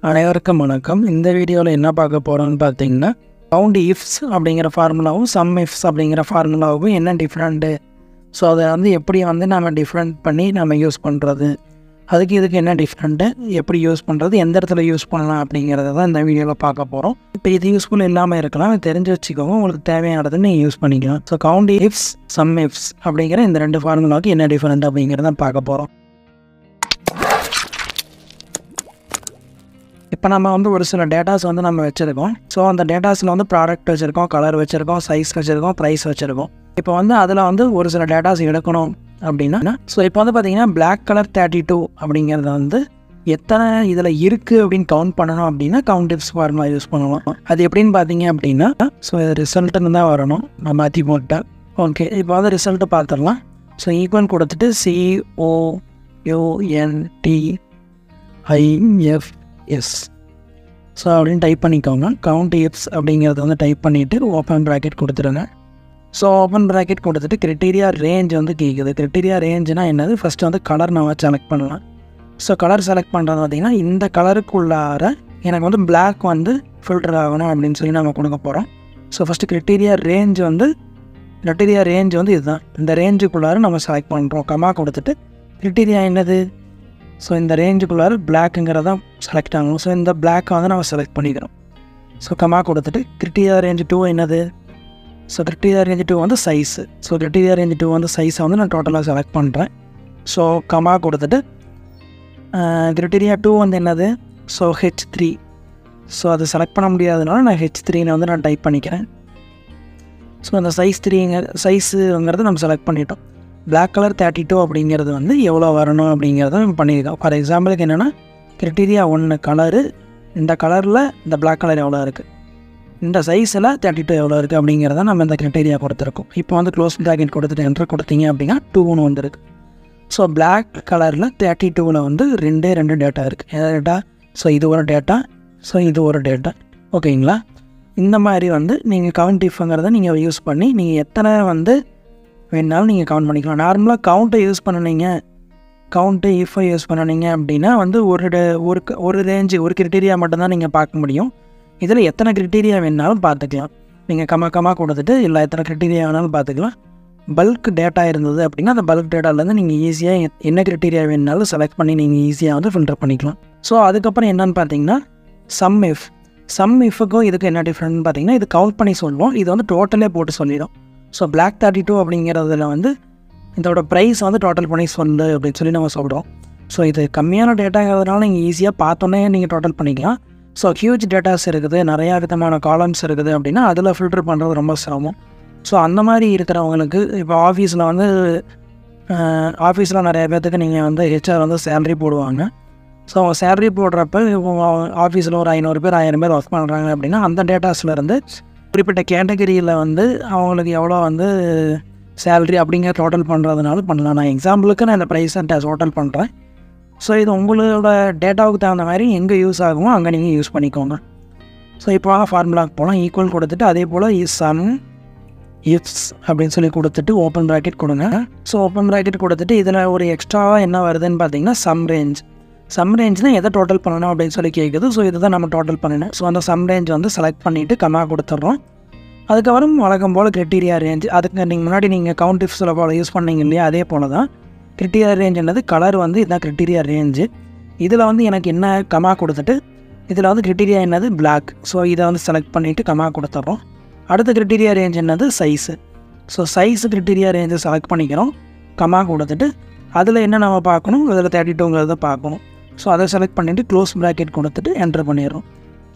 அனைவருக்கும் வணக்கம். இந்த வீடியோவில் என்ன பார்க்க போகிறோம்னு பார்த்தீங்கன்னா, கவுண்ட் இஃப்ஸ் அப்படிங்கிற ஃபார்முலாவும் சம் இஃப்ஸ் அப்படிங்கிற ஃபார்முலாவும் என்ன டிஃப்ரெண்ட்டு, ஸோ அதை எப்படி நம்ம டிஃப்ரெண்ட் பண்ணி நம்ம யூஸ் பண்ணுறது, இதுக்கு என்ன டிஃப்ரெண்ட்டு, எப்படி யூஸ் பண்ணுறது, எந்த இடத்துல யூஸ் பண்ணலாம் அப்படிங்கிறத தான் இந்த வீடியோவில் பார்க்க போகிறோம். இப்போ இது யூஸ்ஃபுல் இல்லாமல் இருக்கலாம், தெரிஞ்சு வச்சுக்கோங்க, உங்களுக்கு தேவையானது நீங்கள் யூஸ் பண்ணிக்கலாம். So countifs sumifs அப்படிங்கிற இந்த ரெண்டு ஃபார்முலாவுக்கு என்ன டிஃப்ரெண்ட் அப்படிங்கிறத பார்க்க போகிறோம். இப்போ நம்ம ஒரு சில டேட்டாஸ் நம்ம வச்சுருக்கோம். ஸோ அந்த டேட்டாஸில் ப்ராடக்ட் வச்சுருக்கோம், கலர் வச்சுருக்கோம், சைஸ் வச்சுருக்கோம், ப்ரைஸ் வச்சுருக்கோம். இப்போ அதில் ஒரு சில டேட்டாஸ் எடுக்கணும் அப்படின்னா, ஸோ இப்போ பார்த்தீங்கன்னா பிளாக் கலர் 32 அப்படிங்கிறது எத்தனை இதில் இருக்குது அப்படின்னு கவுண்ட் பண்ணணும் அப்படின்னா கவுண்ட் இஃப்ஸ் ஃபார்முலா யூஸ் பண்ணலாம். அது எப்படின்னு பார்த்தீங்க அப்படின்னா, ஸோ இது ரிசல்ட்டுன்னு தான் வரணும், நம்ம மாற்றி போட்டால். ஓகே, இப்போ ரிசல்ட்டு பார்த்துடலாம். ஸோ ஈக்குவல் கொடுத்துட்டு COUNTIFS ஸோ அப்படின்னு டைப் பண்ணிக்கோங்க. கவுண்ட் இஃப்ஸ் அப்படிங்கிறத டைப் பண்ணிவிட்டு ஓப்பன் ப்ராக்கெட் கொடுத்துருங்க. ஸோ ஓப்பன் ப்ராக்கெட் கொடுத்துட்டு கிரைட்டீரியா ரேஞ்ச் கேட்குது. கிரைட்டீரியா ரேஞ்சுனால் என்னது, ஃபஸ்ட்டு கலர் நம்ம செலக்ட் பண்ணலாம். ஸோ கலர் செலக்ட் பண்ணுறது பார்த்திங்கன்னா, இந்த கலருக்குள்ளார எனக்கு பிளாக் ஃபில்டர் ஆகணும் அப்படின்னு சொல்லி நம்ம கொடுக்க போகிறோம். ஸோ ஃபஸ்ட்டு கிரைட்டீரியா ரேஞ்ச் இதுதான். இந்த ரேஞ்சுக்குள்ளார நம்ம செலக்ட் பண்ணுறோம். கமா கொடுத்துட்டு கிரைட்டீரியா என்னது, ஸோ இந்த ரேஞ்சுக்குள்ளார பிளாக்குங்கிறதான் செலக்ட் ஆகணும். ஸோ இந்த பிளாக்கை நம்ம செலக்ட் பண்ணிக்கிறோம். ஸோ கமா கொடுத்துட்டு கிரைட்டீரியா ரேஞ்ச் 2 என்னது, so criteria range 2 size. So criteria range 2 சைஸை நான் டோட்டலாக செலக்ட் பண்ணுறேன். ஸோ கமா கொடுத்துட்டு கிரைட்டீரியா 2 என்னது, ஸோ H3. ஸோ அது செலக்ட் பண்ண முடியாதனால நான் H3ன்னு நான் டைப் பண்ணிக்கிறேன். ஸோ அந்த சைஸுங்கிறது நம்ம செலக்ட் பண்ணிட்டோம். பிளாக் கலர் 32 அப்படிங்கிறது எவ்வளோ வரணும் அப்படிங்கிறத நம்ம பண்ணியிருக்கோம். ஃபார் எக்ஸாம்பிளுக்கு என்னென்னா, கிரைட்டீரியா 1 கலரு, இந்த கலரில் இந்த பிளாக் கலர் எவ்வளோ இருக்குது, இந்த சைஸில் 32 எவ்வளோ இருக்குது அப்படிங்கிறத நம்ம இந்த கிரைட்டீரியா கொடுத்துருக்கோம். இப்போ க்ளோஸ் ப்ராக்கெட் கொடுத்துட்டு என்ட்ரு கொடுத்தீங்க அப்படின்னா 2ன்னு வந்துருக்கு. ஸோ பிளாக் கலரில் 32ல் ரெண்டு டேட்டா இருக்குது. எதாவது டேட்டா, ஸோ இது ஒரு டேட்டா, ஸோ இது ஒரு டேட்டா. ஓகேங்களா? இந்த மாதிரி நீங்கள் கவுண்ட் இஃப்ங்கிறத நீங்கள் யூஸ் பண்ணி நீங்கள் எத்தனை வேணாலும் நீங்கள் கவுண்ட் பண்ணிக்கலாம். நார்மலாக கவுண்ட்டை யூஸ் பண்ணினீங்க, கவுண்ட்டு இஃபை யூஸ் பண்ணினீங்க அப்படின்னா ஒரு ரேஞ்சு ஒரு கிரைட்டீரியா மட்டும்தான் நீங்கள் பார்க்க முடியும். இதில் எத்தனை கிரைட்டீரியா வேணாலும் பார்த்துக்கலாம். நீங்கள் கமா கொடுத்துட்டு இல்லை எத்தனை கிரைட்டீரியா வேணாலும் பார்த்துக்கலாம். பல்க் டேட்டா இருந்தது அப்படின்னா அந்த பல்க் டேட்டாலேருந்து நீங்கள் ஈஸியாக என்ன கிரைட்டீரியா வேணாலும் செலக்ட் பண்ணி நீங்கள் ஈஸியாக ஃபில்டர் பண்ணிக்கலாம். ஸோ அதுக்கப்புறம் என்னென்னு பார்த்தீங்கன்னா சம் இஃபுக்கும் இதுக்கு என்ன டிஃப்ரெண்ட்னு பார்த்தீங்கன்னா, இது கவுண்ட் பண்ணி சொல்லுவோம், இது டோட்டலே போட்டு சொல்லிடும். ஸோ பிளாக் 32 அப்படிங்கிறதுல இதோட ப்ரைஸ் டோட்டல் பண்ணி சொல்லு அப்படின்னு சொல்லி நம்ம சொல்கிறோம். ஸோ இது கம்மியான டேட்டாங்கிறதுனால நீங்கள் ஈஸியாக பார்த்தோன்னே நீங்கள் டோட்டல் பண்ணிக்கலாம். ஸோ ஹியூஜ் டேட்டாஸ் இருக்குது, நிறையா விதமான காலம்ஸ் இருக்குது அப்படின்னா அதில் ஃபில்டர் பண்ணுறது ரொம்ப சிரமம். ஸோ அந்த மாதிரி இருக்கிறவங்களுக்கு இப்போ ஆஃபீஸில் நிறைய பேர்த்துக்கு நீங்கள் ஹெச்ஆர் சேலரி போடுவாங்க. ஸோ அவங்க சேலரி போடுறப்ப ஆஃபீஸில் ஒரு 500 பேர் 1000 பேர் ஒர்க் பண்ணுறாங்க அப்படின்னா அந்த டேட்டாஸ்லேருந்து குறிப்பிட்ட கேட்டகரியில் அவங்களுக்கு எவ்வளோ சேலரி அப்படிங்கிற டோட்டல் பண்ணுறதுனால பண்ணலாம். நான் எக்ஸாம்பிளுக்கு நான் இந்த ப்ரைஸை டோட்டல் பண்ணுறேன். ஸோ இது உங்களோட டேட்டாவுக்கு தகுந்த மாதிரி எங்கே யூஸ் ஆகுமோ அங்கே நீங்கள் யூஸ் பண்ணிக்கோங்க. ஸோ இப்போ ஃபார்முலாவுக்கு போகலாம். ஈக்குவல் கொடுத்துட்டு அதே போல் சம் இஃப்ஸ் அப்படின்னு சொல்லி கொடுத்துட்டு ஓப்பன் ப்ராக்கெட் கொடுங்க. ஸோ ஓப்பன் ப்ராக்கெட் கொடுத்துட்டு இதில் ஒரு எக்ஸ்ட்ராவாக என்ன வருதுன்னு பார்த்தீங்கன்னா சம் ரேஞ்ச்னால் எதை டோட்டல் பண்ணணும் அப்படின்னு சொல்லி கேட்குது. ஸோ இதை தான் நம்ம டோட்டல் பண்ணணும். ஸோ அந்த சம் ரேஞ்ச் செலக்ட் பண்ணிவிட்டு கமா கொடுத்துட்றோம். அதுக்கப்புறம் வழக்கம் போல் கிரைட்டீரியா ரேஞ்ச், அதுக்கு முன்னாடி நீங்கள் கவுண்ட் இஃப்ஸில் போல் யூஸ் பண்ணீங்க இல்லையா, அதே போல் தான் கிரைட்டீரியா ரேஞ்ச் என்னது, கலர் இதுதான் கிரைட்டீரியா ரேஞ்சு. இதில் எனக்கு என்ன கமா கொடுத்துட்டு இதில் கிரைட்டீரியா என்னது பிளாக். ஸோ இதை செலக்ட் பண்ணிவிட்டு கமா கொடுத்துட்றோம். அடுத்த கிரைட்டீரியா ரேஞ்ச் என்னது சைஸு. ஸோ சைஸு கிரைட்டீரியா ரேஞ்சை செலக்ட் பண்ணிக்கிறோம். கமா கொடுத்துட்டு அதில் என்ன நம்ம பார்க்கணும், அதில் 32ங்கிறத பார்க்கணும். ஸோ அதை செலக்ட் பண்ணிவிட்டு க்ளோஸ் ப்ராக்கெட் கொடுத்துட்டு என்ட்ரு பண்ணிடுறோம்.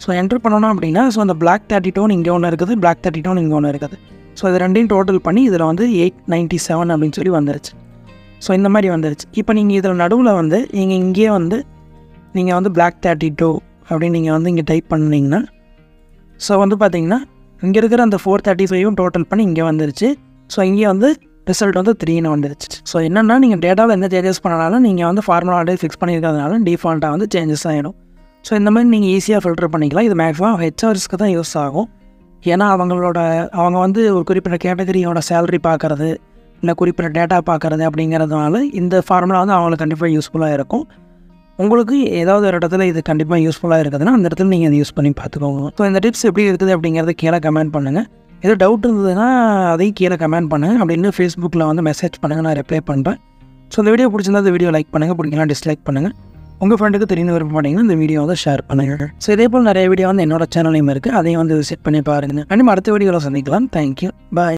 ஸோ என்ட்ரு பண்ணணும் அப்படின்னா ஸோ அந்த பிளாக் 32 இங்கே ஒன்று இருக்குது, பிளாக் 32 இங்கே ஒன்று இருக்குது. ஸோ இது ரெண்டையும் டோட்டல் பண்ணி இதில் 897 அப்படின்னு சொல்லி வந்துருச்சு. ஸோ இந்த மாதிரி வந்துருச்சு. இப்போ நீங்கள் இதில் நடுவில் நீங்கள் இங்கேயே நீங்கள் பிளாக் 32 அப்படின்னு நீங்கள் இங்கே டைப் பண்ணிங்கன்னா ஸோ பார்த்தீங்கன்னா இங்கே இருக்கிற அந்த 435 டோட்டல் பண்ணி இங்கே வந்துருச்சு. ஸோ இங்கே ரிசல்ட் 3ன்னு வந்துருச்சு. ஸோ என்னென்னா நீங்கள் டேட்டாவில் எந்த சேஞ்சஸ் பண்ணாலும் நீங்கள் ஃபார்முலாவே ஃபிக்ஸ் பண்ணியிருக்கிறதுனால டிஃபால்ட்டாக சேஞ்சஸ் ஆகிடும். ஸோ இந்த மாதிரி நீங்கள் ஈஸியாக ஃபில்டர் பண்ணிக்கலாம். இது மேக்ஸிமம் ஹெச்ஆர்ஸ்க்கு தான் யூஸ் ஆகும். ஏன்னா அவங்க ஒரு குறிப்பிட்ட கேட்டகரியோட சேலரி பார்க்குறது இல்லை குறிப்பிட்ட டேட்டா பார்க்குறது அப்படிங்கிறதுனால இந்த ஃபார்முலா அவங்களுக்கு கண்டிப்பாக யூஸ்ஃபுல்லாக இருக்கும். உங்களுக்கு ஏதாவது ஒரு இடத்துல இது கண்டிப்பாக யூஸ்ஃபுல்லாக இருக்குதுன்னா அந்த இடத்துல நீங்கள் அதை யூஸ் பண்ணி பார்த்துக்கோங்க. ஸோ இந்த டிப்ஸ் எப்படி இருக்குது அப்படிங்கிறத கீழே கமெண்ட் பண்ணுங்கள். ஏதோ டவுட் இருந்ததுன்னா அதையும் கீழே கமெண்ட் பண்ணுங்கள். அப்படின்னு ஃபேஸ்புக்கில் வந்து மெசேஜ் பண்ணுங்கள், நான் ரிப்ளை பண்ணுறேன். ஸோ இந்த வீடியோ பிடிச்சிருந்தா இந்த வீடியோ லைக் பண்ணுங்கள், பிடிக்கலாம் டிஸ்லைக் பண்ணுங்கள். உங்கள் ஃப்ரெண்டுக்கு தெரிந்து விரும்ப மாட்டீங்கன்னா இந்த வீடியோ வந்து ஷேர் பண்ணுங்கள். ஸோ இதே போல் நிறைய வீடியோ வந்து என்னோட சேனலையும் இருக்குது, அதையும் வந்து விசிட் பண்ணி பாருங்கள். அடுத்த வீடியோவில் சந்திக்கலாம். தேங்க்யூ, பாய்.